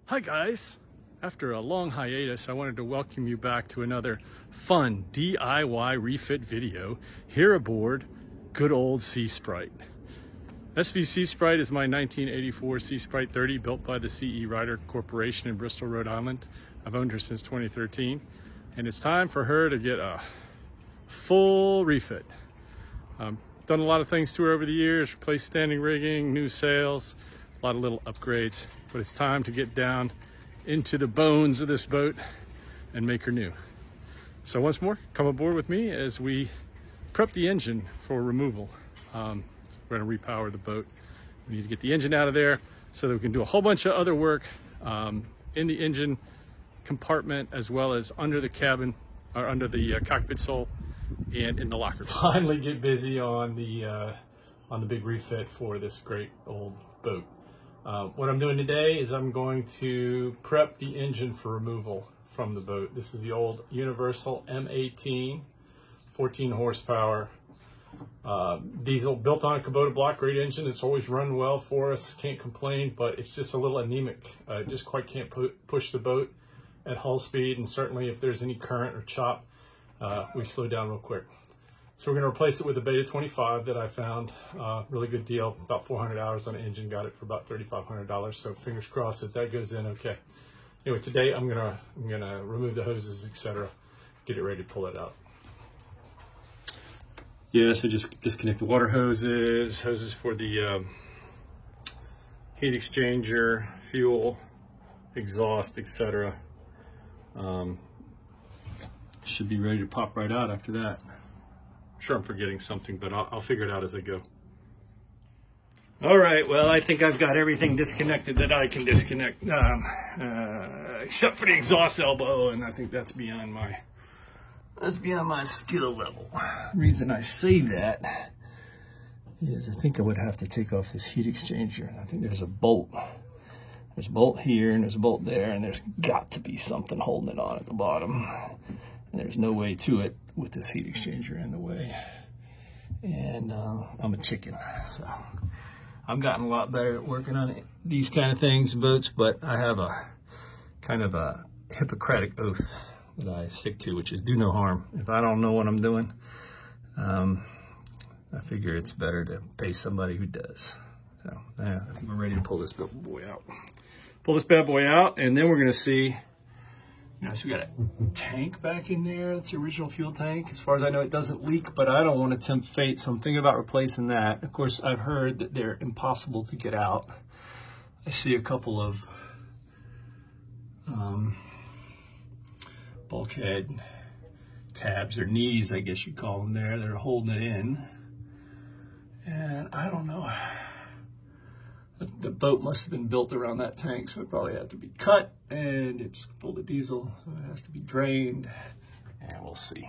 Hi guys! After a long hiatus, I wanted to welcome you back to another fun DIY refit video here aboard good old Sea Sprite. SV Sea Sprite is my 1984 Sea Sprite 30 built by the CE Ryder Corporation in Bristol, Rhode Island. I've owned her since 2013 and it's time for her to get a full refit. Done a lot of things to her over the years, replaced standing rigging, new sails, a lot of little upgrades, but it's time to get down into the bones of this boat and make her new. So once more, come aboard with me as we prep the engine for removal. We're gonna repower the boat. We need to get the engine out of there so that we can do a whole bunch of other work in the engine compartment, as well as under the cabin, or under the cockpit sole and in the locker. Finally get busy on the big refit for this great old boat. What I'm doing today is I'm going to prep the engine for removal from the boat. This is the old Universal M18, 14 horsepower diesel, built on a Kubota block. Great engine. It's always run well for us. Can't complain, but it's just a little anemic. Just quite can't push the boat at hull speed, and certainly if there's any current or chop, we slow down real quick. So we're going to replace it with a Beta 25 that I found. Really good deal, about 400 hours on the engine, got it for about $3,500. So fingers crossed that that goes in okay. Anyway, today I'm gonna remove the hoses, etc., get it ready to pull it out. Yeah, so just disconnect the water hoses for the heat exchanger, fuel, exhaust, etc. Should be ready to pop right out after that. I'm sure I'm forgetting something, but I'll figure it out as I go. All right, well, I think I've got everything disconnected that I can disconnect, except for the exhaust elbow, and I think that's beyond my skill level. The reason I say that is I think I would have to take off this heat exchanger. I think there's a bolt. There's a bolt here and there's a bolt there, and there's got to be something holding it on at the bottom. And there's no way to it with this heat exchanger in the way. And I'm a chicken, so I've gotten a lot better at working on these kind of things, boats, but I have a kind of a Hippocratic oath that I stick to, which is do no harm. If I don't know what I'm doing, I figure it's better to pay somebody who does. So yeah, I think we're ready to pull this bad boy out. Pull this bad boy out, and then we're gonna see, so we got a tank back in there. That's the original fuel tank. As far as I know, it doesn't leak, but I don't want to tempt fate, so I'm thinking about replacing that. Of course, I've heard that they're impossible to get out. I see a couple of bulkhead tabs, or knees, I guess you'd call them there. They're holding it in. And I don't know. The boat must have been built around that tank, so it probably had to be cut, and it's full of diesel, so it has to be drained, and we'll see.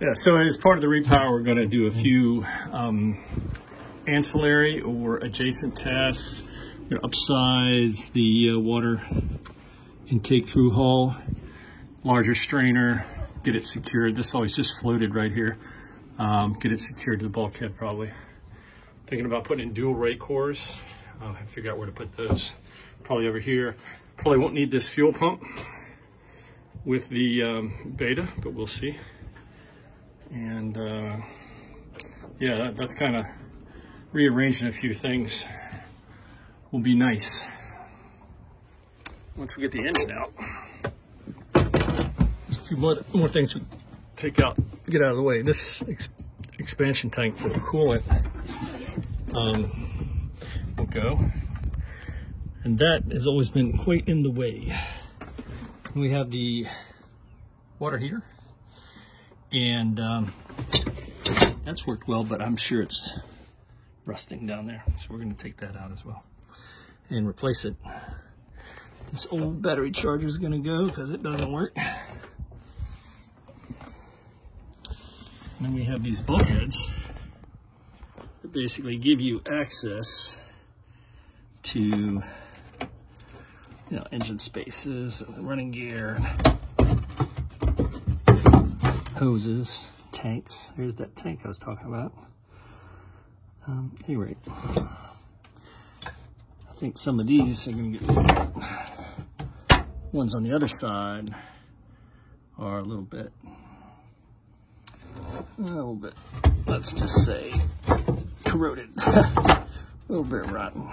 Yeah, so as part of the repower, we're going to do a few ancillary or adjacent tasks. We're going to upsize the water intake through hull, larger strainer, get it secured. This always just floated right here. Get it secured to the bulkhead probably. Thinking about putting in dual rate cores. I'll have to figure out where to put those. Probably over here. Probably won't need this fuel pump with the Beta, but we'll see. And yeah, that's kind of rearranging a few things. Will be nice once we get the engine out. There's a few more things we take out, get out of the way. This expansion tank for the coolant will go, and that has always been quite in the way. We have the water heater, and that's worked well, but I'm sure it's rusting down there, so we're going to take that out as well and replace it. This old battery charger is going to go because it doesn't work. And then we have these bulkheads that basically give you access to, engine spaces, running gear, hoses, tanks. There's that tank I was talking about. Anyway, I think some of these are going to get, ones on the other side are a little bit, let's just say, corroded, a little bit rotten.